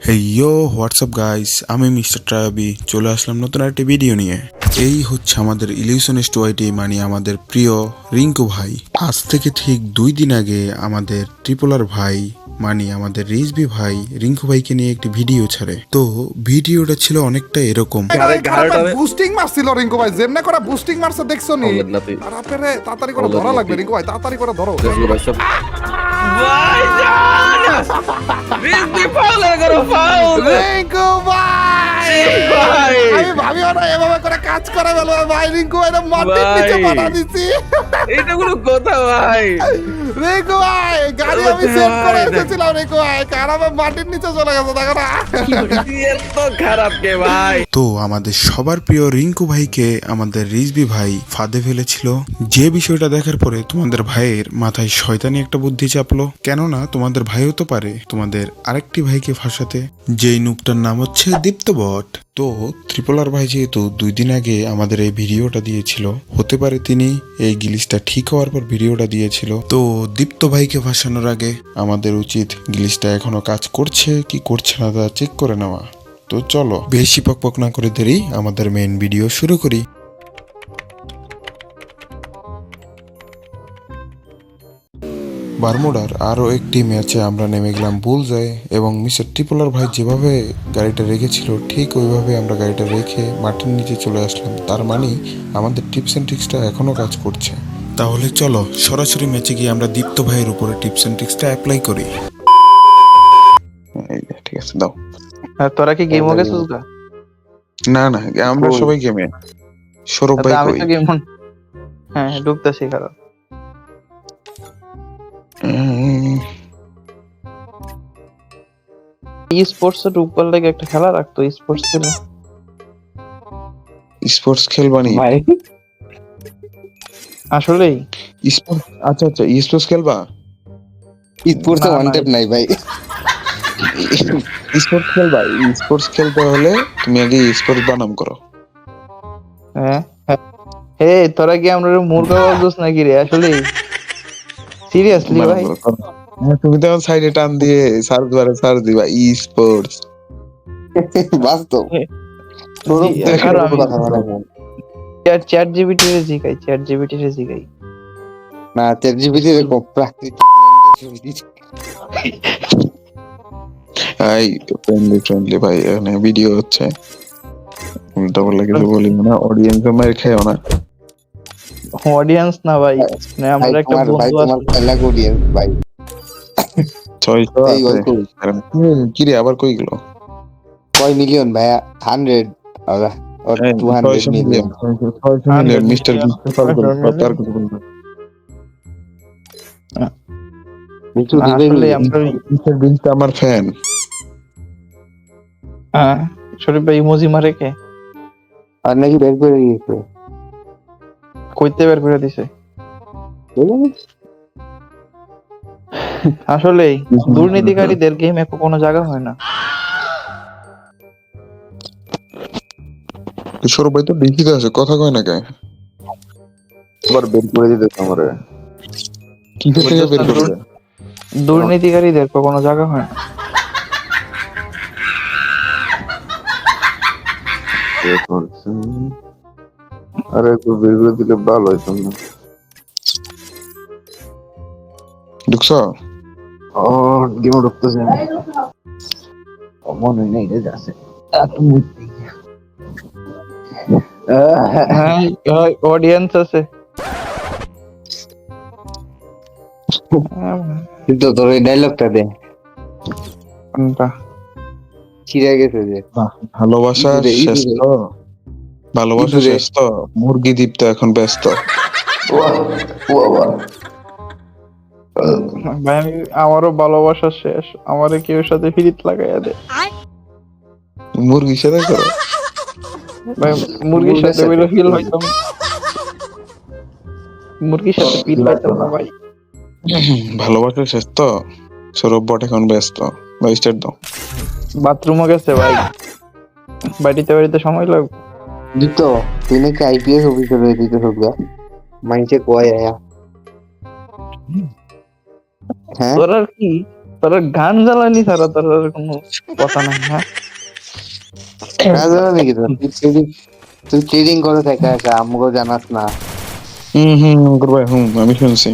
হেই ইয়ো WhatsApp guys, আমি mister ট্রায়াবি চলে আসলাম নতুন একটা ভিডিও নিয়ে। এই হচ্ছে আমাদের ইলিউশনিস্ট ওয়াইটি, মানে আমাদের প্রিয় রিঙ্কু ভাই। আজ থেকে ঠিক 2 দিন আগে আমাদের ট্রিপলার ভাই মানে আমাদের রিজবি ভাই রিঙ্কু ভাইকে নিয়ে একটি ভিডিও ছাড়ে। তো ভিডিওটা ছিল অনেকটা এরকম। বুস্টিং মারছিল রিঙ্কু ভাই, যেমনে করে বুস্টিং মারছে দেখছো নি? আর আপনারে তাড়াতাড়ি করে ধরা লাগবে রিঙ্কু ভাই, তাড়াতাড়ি করে ধরো। রিঙ্কু ভাই, আমি ভাবিও না এভাবে করে কাজ করে বলবো ভাই। রিঙ্কু ভাই মাটির নিচে পাঠা দিছি। এটা কোনো কথা ভাই? রিঙ্কু ভাই গাড়ি আমি সেভ করে এসেছিলাম, রিঙ্কু ভাই খারাপ মাটির নিচে চলে গেছে, দেখো না? এত খারাপ কে ভাই? তো আমাদের সবার প্রিয় রিঙ্কু ভাইকে আমাদের রিজবি ভাই ফাঁদে ফেলেছিল। যে বিষয়টা দেখার পরে তোমাদের ভাইয়ের মাথায় শয়তানি একটা বুদ্ধি চাপলো, কেননা তোমাদের ভাইও তো পারে তোমাদের আরেকটি ভাইকে ফাঁসাতে, যেই নুপটার নাম হচ্ছে দীপ্তবট। তো ত্রিপলার ভাই যেহেতু 2 দিন আগে আমাদের এই ভিডিওটা দিয়েছিল, হতে পারে তিনি এই গিলিসটা ঠিক হওয়ার পর ভিডিওটা দিয়েছিল। তো দীপ্ত ভাইকে ফাঁসানোর আগে আমাদের উচিত গিলিসটা এখনো কাজ করছে কি করছে না তা চেক করে নেওয়া। তো চলো বেশি পকপক না করে দেরি, আমাদের মেইন ভিডিও শুরু করি। বারমুডার আরও একটি ম্যাচে আমরা নেমে গেলাম বুলজায়, এবং মিস্টার ট্রিপলার ভাই যেভাবে গাড়িটা রেখেছিল ঠিক ওইভাবে আমরা গাড়িটা রেখে মাটির নিচে চলে আসলাম। তার মানে আমাদের টিপস অ্যান্ড ট্রিক্সটা এখনও কাজ করছে। তাহলে চলো সরাসরি ম্যাচে গিয়ে আমরা দীপ্ত ভাইয়ের উপরে টিপস অ্যান্ড ট্রিক্সটা অ্যাপ্লাই করি। ঠিক আছে, দাও। তোরা কি গেম হয়ে গেছিস গা? না না, আমরা সবাই গেমে। সৌরভ ভাই আমি কই? তো গেম হ্যাঁ ঢুকতেছি খারাপ। স্পোর্টস এ ঢুকবার লাগে একটা খেলা রাখতো, স্পোর্টস খেলে। স্পোর্টস খেলবানি ভাই আসলেই আচ্ছা আচ্ছা, স্পোর্টস খেলবা? স্পোর্টসে ওয়ান ট্যাপ নাই ভাই। স্পোর্টস খেলবা? স্পোর্টস খেলতে হলে তুমি আগে স্পোর্টস বানাম করো। হ্যাঁ হে তোরা কি আমরা মুরগা বাজছ নাকি রে? আসলেই সিরিয়াসলি ভাই? তুমি তো সাইডে টান দিয়ে সার্চ বারে সার্চ দিবা স্পোর্টস। বাস্তব চ্যাট জিপিটি রে জিগাই, চ্যাট জিপিটি রে জিগাই। না চ্যাট জিপিটি রে প্রাকৃতিক এই ফ্রেন্ডলি ভাই, এখানে ভিডিও হচ্ছে, উল্টা পাল্টা কিছু বলি না, অডিয়েন্স মার খায়ও না। অডিয়েন্স না ভাই, মানে আমরা একটা ভাই বন্ধু তোমার আছে। খেলা অডিয়েন্স ভাই। 600 এই আছে। কি রে আবার কই গেল? কয় মিলিয়ন ভাইয়া? 100 or 200 million. 600 million mister beast call করো, তার কিছু বলবো। কিছু না, দিবে আসলে আমরা মিস্টার বিস্ট আমার ফ্যান। শরীফ ভাই ইমোজি মারে কে? আর নাকি বের করে দিয়েছে। কইতে বের করে দিছে। আসলে দুর্নীতিকারীদের গেমে কোনো জায়গা হয় না। সৌরভ ভাই তো ডিসিতে আছে, কথা কয় না কে? আবার বের করে দিতে আমারে। কি থেকে বের করবে? দুর্নীতিকারীদের কোনো জায়গা হয় না। আরে একটু বের করে দিলে ভালো হইতো না। ঢুকছো? ও গেম ঢুকতেছে মনে নেই রে যাচ্ছে। হ্যাঁ অডিয়েন্স আছে। কিন্তু তোর ওই ডায়লগটা দে, কোনটা? ছিঁড়ে গেছে যে ভালোবাসা শেষ তো, ভালোবাসা শেষ তো, মুরগি দীপ্ত এখন ব্যস্ত। ভাই আমারও ভালোবাসা শেষ, আমারে কেউ সাথে ফিরিত লাগাইয়া দে মুরগির সাথে করো ভাই। মুরগির সাথে বলে ফিল হইতাম, মুরগির সাথে ফিল পাইতাম না ভাই। ভালোবাসা শেষ তো, সৌরভ বট এখন ব্যস্ত। ভাই স্টার্ট দাও। বাথরুমও গেছে ভাই, বাড়িতে সময় লাগবে। দিত তুই নাকি আইপিএস অফিসার হয়ে দিতে সবগা মাইনছে কয় আয়া। হ্যাঁ তোর আর কি, তোরা গান জ্বালানি ছাড়া তোর আর কোনো কথা নাই, হ্যাঁ? কাজ হয় নাকি তোর? তুই ট্রেডিং করে থাকে একা, আমাকেও জানাস না। অঙ্কুর ভাই আমি শুনছি।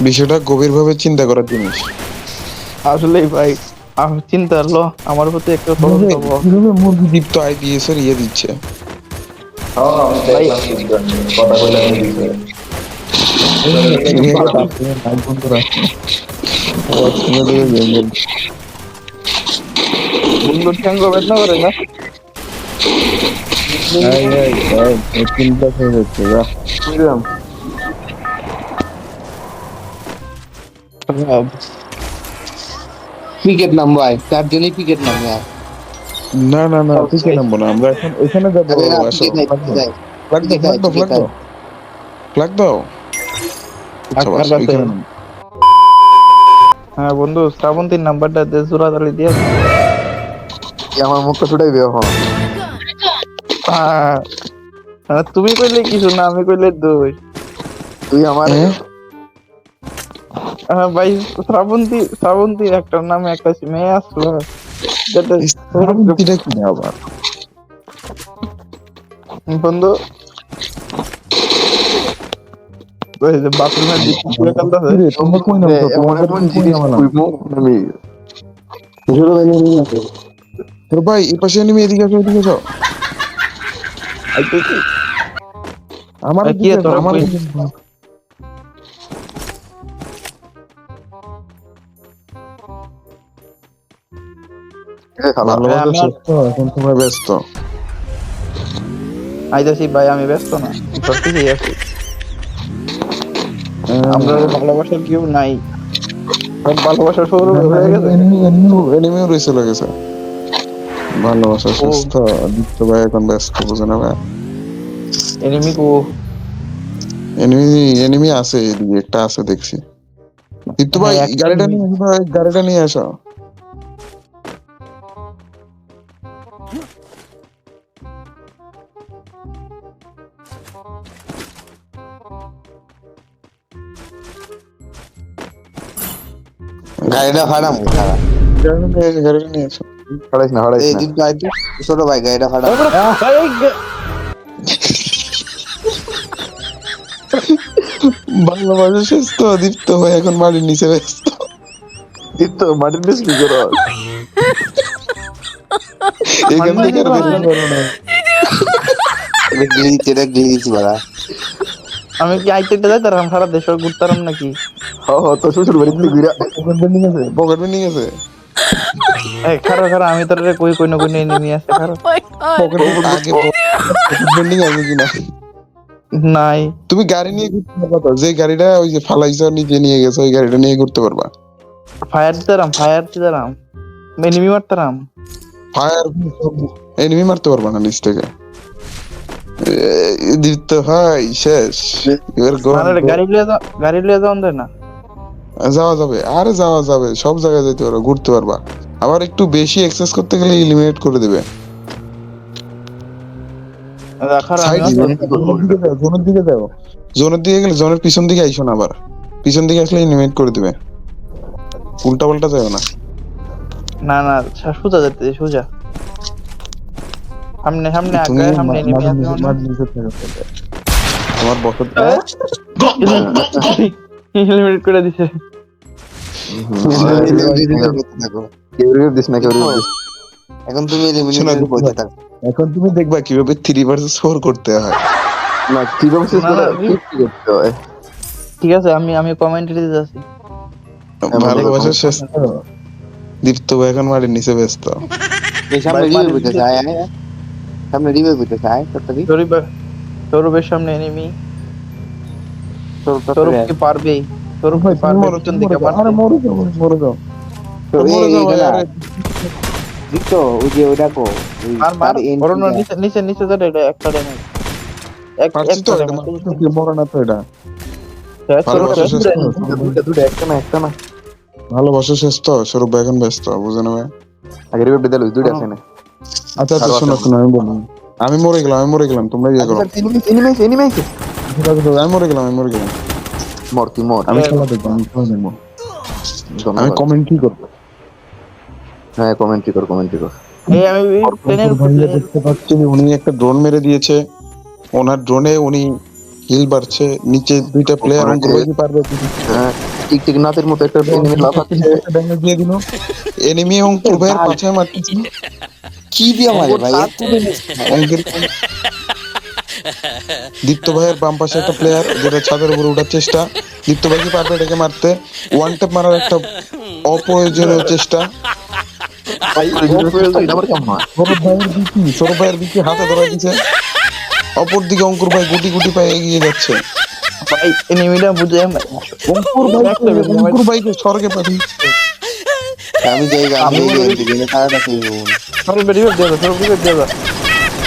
বিষয়টা গভীরভাবে চিন্তা করার জিনিস। আসলেই ভাই, চিন্তা হলো আমার প্রতি একটা তদন্ত বল। কিভাবে মুরগি দীপ্ত আইপিএস এর দিচ্ছে? ভাই বন্ধু ঠ্যাঙ্গ বেদনা করে না? বুঝলাম। ক্রিকেট নাম ভাই, তার জন্যই ক্রিকেট নাম ভাই। না না না, পিকে নামবো না, আমরা এখন এখানে যাবো। আরে না, আসো, cricket নাই, ফ্ল্যাগ দাও, cricket নাই, ফ্ল্যাগ দাও, ফ্ল্যাগ দাও। আচ্ছা, কার বাস, কাছে? এখানে নামো। হ্যাঁ বন্ধু, শ্রাবন্তীর নাম্বারটা দে, জোড়া তালি দিয়ে। আমার মুখটা ছুটাইবে এখন। তুমি কইলে কিছু না, আমি কইলে দোষ। তুই আমার ভাই শ্রাবন্তী একটা নামে একটা মেয়ে আসলো, যেটা শ্রাবন্তীটা কি আবার? বন্ধু ওই যে বাথরুমের দিক থেকে কালদাছে। কিরে, তোমরা কই নামছো? এমন তোমাদের এমন কই জিনিস নামালাম? কইবো আমি। ছোট ভাই নিয়ে আছে। তোর ভাই এই পাশে নেমে এদিকে আসো, এদিকে আসো। আইতেছি। আমার কি দিকে আসো, তোরা আমার কই? দিকে আসো। ভালোবাসা আমার- শেষ তো, এখন তোমার ব্যস্ত। আইতাছি ভাই, আমি ব্যস্ত না, তোর থেকেই আছি। আমরা ভালোবাসার কেউ নাই, সব ভালোবাসা শুরু হয়ে গেছে। এনিমিও রয়েছে লেগেছে। ভালোবাসা শেষ তো, দীপ্ত ভাই এখন ব্যস্ত, বুঝে না ভাই। এনিমি কো? এনিমি আছে, এদিকে একটা আছে দেখছি। দীপ্ত ভাই হ্যাঁ, একটা গাড়িটা নিয়ে আসো, ভাই গাড়িটা নিয়ে আসো। গাড়িটা ফাড়াম খারাপ। গাড়িটা নিয়ে আসো। এই কিন্তু আইতো ছোট ভাই গাড়িটা ফাড়াম। ভালোবাসা শেষ তো, দীপ্ত ভাই এখন বাড়ির নিচে ব্যস্ত। তো মাটির নিচ কি করো? এখান থেকে আর বেরোতে পারবো না। এটা গ্লিচ বাড়া। আমি কি আইতে যাইতাম সারা দেশ ঘুরতাম নাকি? তো শ্বশুর বাড়িতে ঘুরা। পকেট বেন্ডিং আছে, পকেট বেন্ডিং আছে। এই খারা আমি তোর কই না এনিমি আছে খারা। পকেট আগে পকেট বেন্ডিং আছে কিনা? নাই। তুমি গাড়ি নিয়ে ঘুরতে পারবা তো, যে গাড়িটা ওই যে ফালাইছো নিজে নিয়ে গেছো, ওই গাড়িটা নিয়ে ঘুরতে পারবা। ফায়ার দিতাম এনিমি মারতাম। ফায়ার এনিমি মারতে পারবা না নিচ থেকে। দীপ্ত ভাই শেষ। এবার মানে গাড়ি লিয়ে যাওয়া যায় না। যাওয়া যাবে, আরে যাওয়া যাবে, সব জায়গায় যেতে পারবা, ঘুরতে পারবা। আবার একটু বেশি এক্সেস করতে গেলে এলিমিনেট করে দেবে। জোনের দিকে যাও, জোনের দিকে গেলে জোনের পিছন দিকে আইসো না, আবার পিছন দিকে আসলে এলিমিনেট করে দেবে। উল্টা পাল্টা যাও না। না সোজা যেতে সোজা। সামনে তুমি আগে সামনে এনিমি আছে। তোমার বসত এলিমিনেট করে দিছে। এখন তুমি এলিমিনেটের বসে থাকো। এখন তুমি দেখবা কিভাবে 3 ভার্সেস 4 করতে হয়। না কি করছিস করতে হয়। ঠিক আছে, আমি কমেন্ট দিতে যাচ্ছি। ভালোবাসা শেষ তো, দীপ্ত ভাই এখন মাটির নিচে ব্যস্ত। এই সামনে রিভাইভ হইতে চায়, সামনে রিভাইভ হইতে চায় তাড়াতাড়ি। সৌরভের সামনে এনিমি। সৌরভ কি পারবে? সৌরভ কি পারবে পিছন দিকে মারতে? আরে মরে যাও, মরে যাও, মরে যাও ভাই। আরে দিতো ওই যে ওইটা কো মার করোনা নিচে যা, এটা একটা ড্যামেজ। পারছি তো, এটা মারতে মরে না তো এটা। ভালোবাসা শেষ তো, দুটো একটা না ভালোবাসা শেষ তো, সৌরভ ভাই এখন ব্যস্ত, বুঝে না ভাই। আগে রিভাইভ দিতে লই দুটো আছে না। আচ্ছা শোনো আমি বলি, আমি মরে গেলাম, তোমরা ইয়ে করো। এনিমি আমি মরে গেলাম। মর তুই মর। আমি খেলা দেখবো। আমি ধন্যবাদ। কমেন্টই করবো। হ্যাঁ কমেন্ট্রি কর। এই আমি প্লেনের ভাইয়া দেখতে পাচ্ছি উনি একটা ড্রোন মেরে দিয়েছে, ওনার ড্রোনে উনি হিল বাড়ছে, নিচে দুইটা প্লেয়ার অঙ্কুর ভাই কি পারবে? হ্যাঁ টিকটিক নাতের মতো একটা এনিমি লাফাচ্ছে। ড্যামেজ দিয়ে দিল, এনিমি অঙ্কুর ভাইয়ের পাছায় মারতেছে। কি দিয়ে মারে ভাই? অঙ্কের দীপ্ত ভাইয়ের বাম পাশে একটা প্লেয়ার যেটা ছাদের উপরে ওঠার চেষ্টা, দীপ্ত ভাই কি পারবে এটাকে মারতে? ওয়ান ট্যাপ মারার একটা অপ্রয়োজনীয় চেষ্টা। ভাই এটা আবার কেমন হয়? সৌরভ ভাইয়ের বিকি হাতে ধরা দিচ্ছে, অপরদিকে অঙ্কুর ভাই গুটি গুটি পায়ে এগিয়ে যাচ্ছে। ভাই এনিমিটা বুঝে অঙ্কুর ভাইকে স্বর্গে পাঠিয়েছে। আমি যাই আমি দিকে সারাটা খেয়ে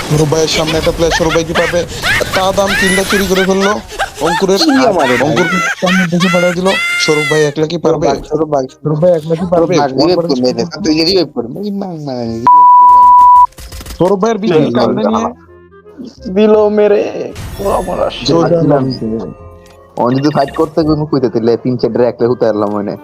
সৌরভ ভাইয়ের সামনে একটা প্লেয়ার, সৌরভ ভাই কি পারবে? তা দাম কিলটা চুরি করে ফেললো অঙ্কুরের, কি আমারে ভাই? অঙ্কুর সামনে দেখে পাঠিয়ে দিল। সৌরভ ভাই একলা কি পারবে? সৌরভ ভাই একলা কি পারবে? তুই রিভাইভ করবি সৌরভ ভাইয়ের বিকি কান্দে নিয়ে দিল মেরে আমার অন যদি ফাইট করতে কইতে তিলে 3-4 একলে হতে পারলাম মনে